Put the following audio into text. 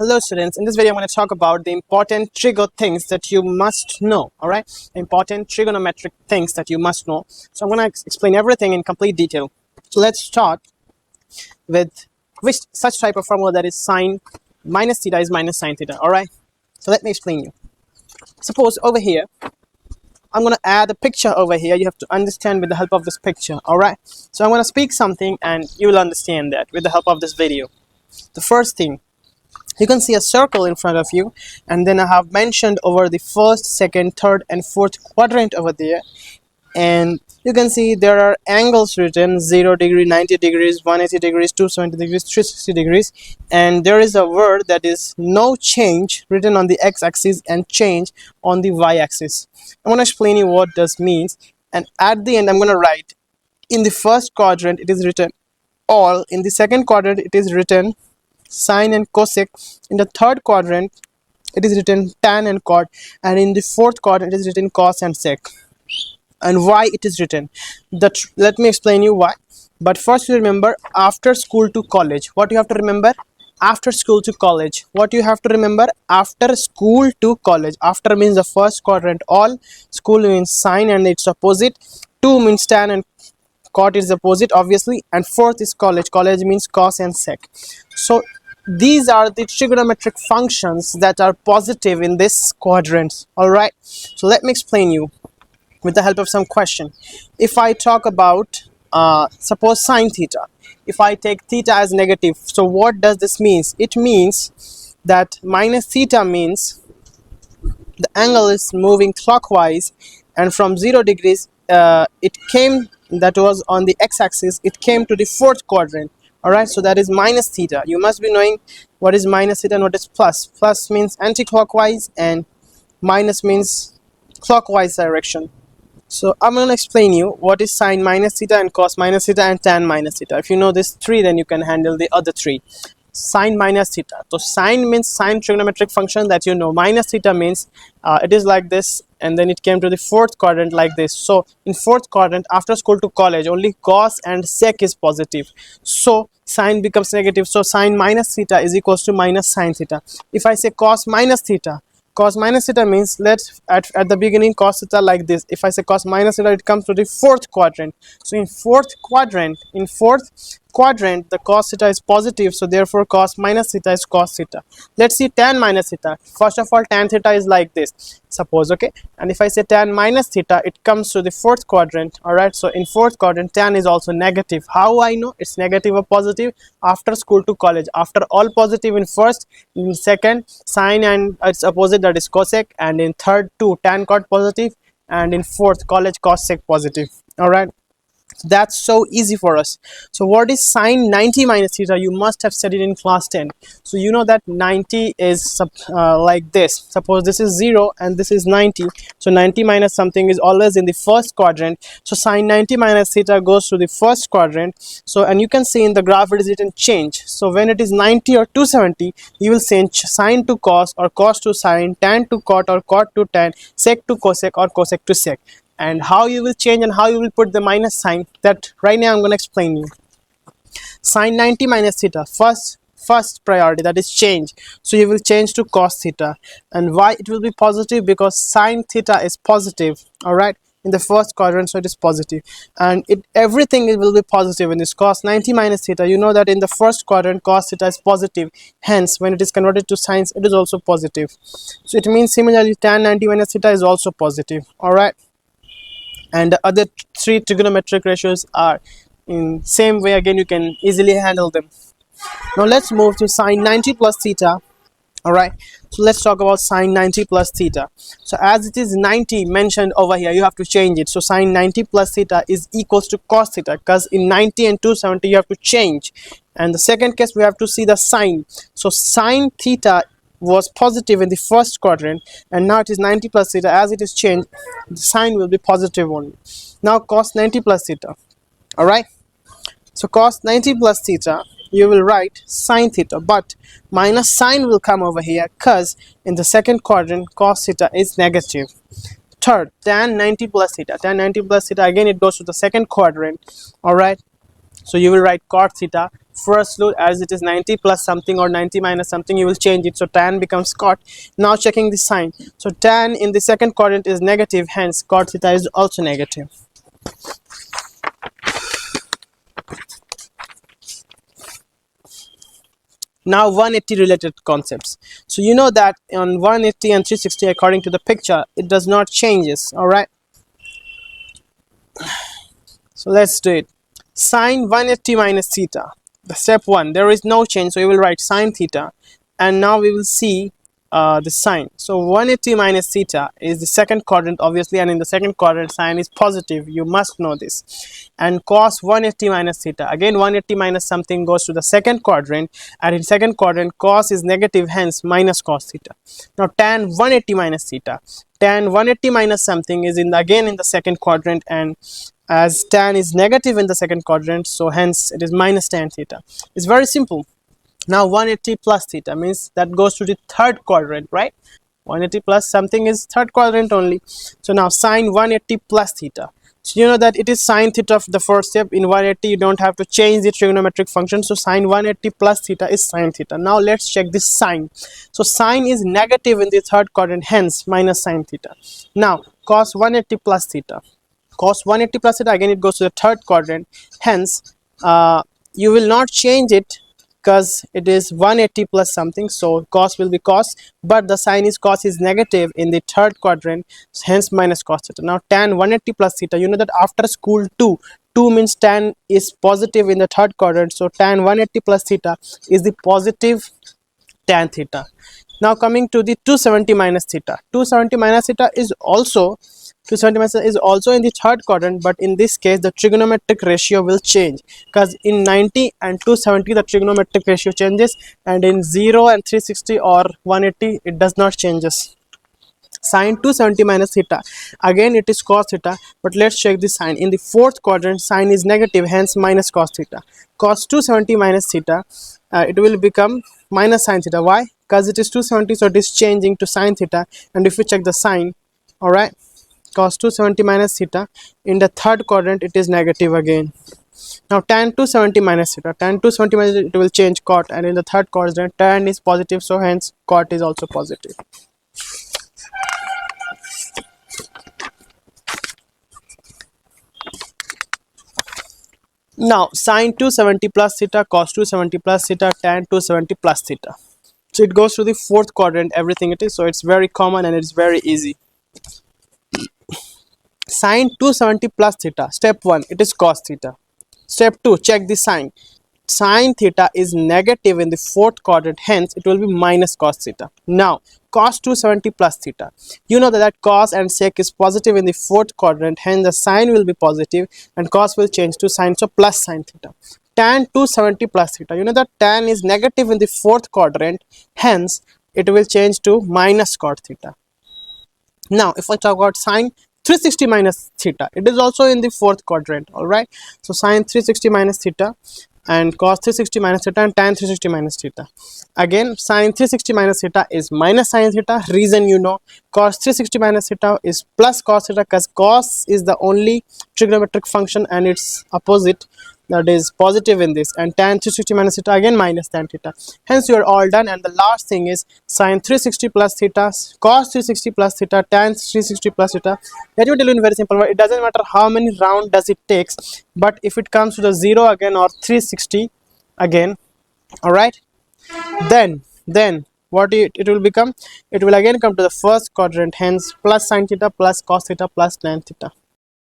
Hello students, in this video I'm going to talk about the important trigo things that you must know, alright? Important trigonometric things that you must know. So I'm going to explain everything in complete detail. So let's start with which such type of formula that is sine minus theta is minus sine theta, alright? So let me explain you. Suppose over here, I'm going to add a picture over here. You have to understand with the help of this picture, alright? So I'm going to speak something and you will understand that with the help of this video. The first thing, you can see a circle in front of you, and then I have mentioned over the first, second, third and fourth quadrant over there, and you can see there are angles written 0 degree, 90 degrees, 180 degrees, 270 degrees, 360 degrees, and there is a word that is no change written on the x-axis and change on the y-axis. I want to explain you what this means, and at the end I'm going to write in the first quadrant it is written all, in the second quadrant it is written sine and cosec, in the third quadrant it is written tan and cot, and in the fourth quadrant it is written cos and sec. And why it is written that, let me explain you why. But first you remember after school to college, what you have to remember after school to college, what you have to remember after school to college. After means the first quadrant all, school means sine and its opposite, 2 means tan and cot is opposite obviously, and fourth is college, college means cos and sec. So these are the trigonometric functions that are positive in this quadrant, alright? So let me explain you with the help of some question. If I talk about suppose sine theta, if I take theta as negative, so what does this mean? It means that minus theta means the angle is moving clockwise, and from 0 degrees it came, that was on the x-axis, it came to the fourth quadrant. Alright, so that is minus theta. You must be knowing what is minus theta and what is plus. Plus means anti-clockwise and minus means clockwise direction. So I'm going to explain you what is sine minus theta and cos minus theta and tan minus theta. If you know this three, then you can handle the other three. Sine minus theta. So sine means sine trigonometric function that you know. Minus theta means it is like this, and then it came to the fourth quadrant like this. So in fourth quadrant after school to college only cos and sec is positive, so sine becomes negative. So sine minus theta is equals to minus sine theta. If I say cos minus theta, cos minus theta means, let's at the beginning cos theta like this. If I say cos minus theta, it comes to the fourth quadrant. So in fourth quadrant the cos theta is positive, so therefore cos minus theta is cos theta. Let's see tan minus theta. First of all, tan theta is like this, suppose, okay? And if I say tan minus theta, it comes to the fourth quadrant. Alright, so in fourth quadrant tan is also negative. How I know it's negative or positive? After school to college, after all positive in first, in second sine and its opposite, that is cosec, and in third 2 tan cot positive, and in fourth college cos sec positive. Alright, that's so easy for us. So what is sine 90 minus theta? You must have studied in class 10. So you know that 90 is like this. Suppose this is 0 and this is 90, so 90 minus something is always in the first quadrant. So sine 90 minus theta goes to the first quadrant. So, and you can see in the graph it is written change. So when it is 90 or 270, you will change sine to cos or cos to sine, tan to cot or cot to tan, sec to cosec or cosec to sec. And how you will change and how you will put the minus sign, that right now I'm going to explain you. Sine 90 minus theta, first priority, that is change. So you will change to cos theta. And why it will be positive? Because sine theta is positive, alright, in the first quadrant, so it is positive. And everything will be positive in this cos 90 minus theta. You know that in the first quadrant cos theta is positive, hence when it is converted to sines it is also positive. So it means similarly tan 90 minus theta is also positive, alright. And the other three trigonometric ratios are in same way. Again, you can easily handle them. Now let's move to sine 90 plus theta. Alright, so let's talk about sine 90 plus theta. So as it is 90 mentioned over here, you have to change it. So sine 90 plus theta is equals to cos theta, because in 90 and 270 you have to change. And the second case we have to see the sine. So sine theta was positive in the first quadrant, and now it is 90 plus theta. As it is changed, the sign will be positive only. Now cos 90 plus theta. Alright, so cos 90 plus theta, you will write sine theta, but minus sign will come over here because in the second quadrant cos theta is negative. Third, tan 90 plus theta. Tan 90 plus theta, again it goes to the second quadrant. Alright, So you will write cot theta. First look, as it is 90 plus something or 90 minus something, you will change it, so tan becomes cot. Now checking the sign, so tan in the second quadrant is negative, hence cot theta is also negative. Now 180 related concepts. So you know that on 180 and 360, according to the picture, it does not changes. All right, so let's do it. Sine 180 minus theta, the step 1, there is no change, so we will write sine theta, and now we will see the sign. So 180 minus theta is the second quadrant, obviously, and in the second quadrant sign is positive, you must know this. And cos 180 minus theta, again 180 minus something goes to the second quadrant, and in second quadrant cos is negative, hence minus cos theta. Now tan 180 minus theta, tan 180 minus something is again in the second quadrant, and as tan is negative in the second quadrant, so hence it is minus tan theta. It's very simple. Now 180 plus theta means that goes to the third quadrant, right? 180 plus something is third quadrant only. So now sine 180 plus theta. So you know that it is sine theta of the first step. In 180 you don't have to change the trigonometric function, so sine 180 plus theta is sine theta. Now let's check this sine. So sine is negative in the third quadrant, hence minus sine theta. Now cos 180 plus theta, cos 180 plus theta, again it goes to the third quadrant, hence you will not change it because it is 180 plus something, so cos will be cos, but the sign is cos is negative in the third quadrant, hence minus cos theta. Now tan 180 plus theta, you know that after school 2 means tan is positive in the third quadrant, so tan 180 plus theta is the positive tan theta. Now coming to the 270 minus theta, 270 minus theta is also 270 minus theta is also in the third quadrant, but in this case the trigonometric ratio will change, because in 90 and 270 the trigonometric ratio changes, and in 0 and 360 or 180 it does not changes. Sine 270 minus theta, again it is cos theta, but let's check the sign. In the fourth quadrant sign is negative, hence minus cos theta. Cos 270 minus theta, it will become minus sine theta. Why? Because it is 270, so it is changing to sine theta. And if we check the sign, all right, cos 270 minus theta, in the third quadrant it is negative again. Now tan 270 minus theta, tan 270 minus theta, it will change cot, and in the third quadrant tan is positive, so hence cot is also positive. Now sine 270 plus theta, cos 270 plus theta, tan 270 plus theta. So it goes to the fourth quadrant, everything it is, so it's very common and it's very easy. Sine 270 plus theta, step 1, it is cos theta. Step 2, check the sign. Sine theta is negative in the fourth quadrant, hence it will be minus cos theta. Now cos 270 plus theta, you know that cos and sec is positive in the fourth quadrant, hence the sine will be positive and cos will change to sine, so plus sine theta. Tan 270 plus theta, you know that tan is negative in the fourth quadrant, hence it will change to minus cot theta. Now if I talk about sine 360 minus theta, it is also in the fourth quadrant, all right. So sine 360 minus theta and cos 360 minus theta and tan 360 minus theta. Again sine 360 minus theta is minus sine theta, reason you know. Cos 360 minus theta is plus cos theta, because cos is the only trigonometric function and its opposite, that is positive in this, and tan 360 minus theta again minus tan theta. Hence you are all done. And the last thing is sine 360 plus theta, cos 360 plus theta, tan 360 plus theta. Let me tell you in very simple way, it doesn't matter how many round does it takes, but if it comes to the 0 again or 360 again, all right, then what it will become, it will again come to the first quadrant, hence plus sine theta plus cos theta plus tan theta.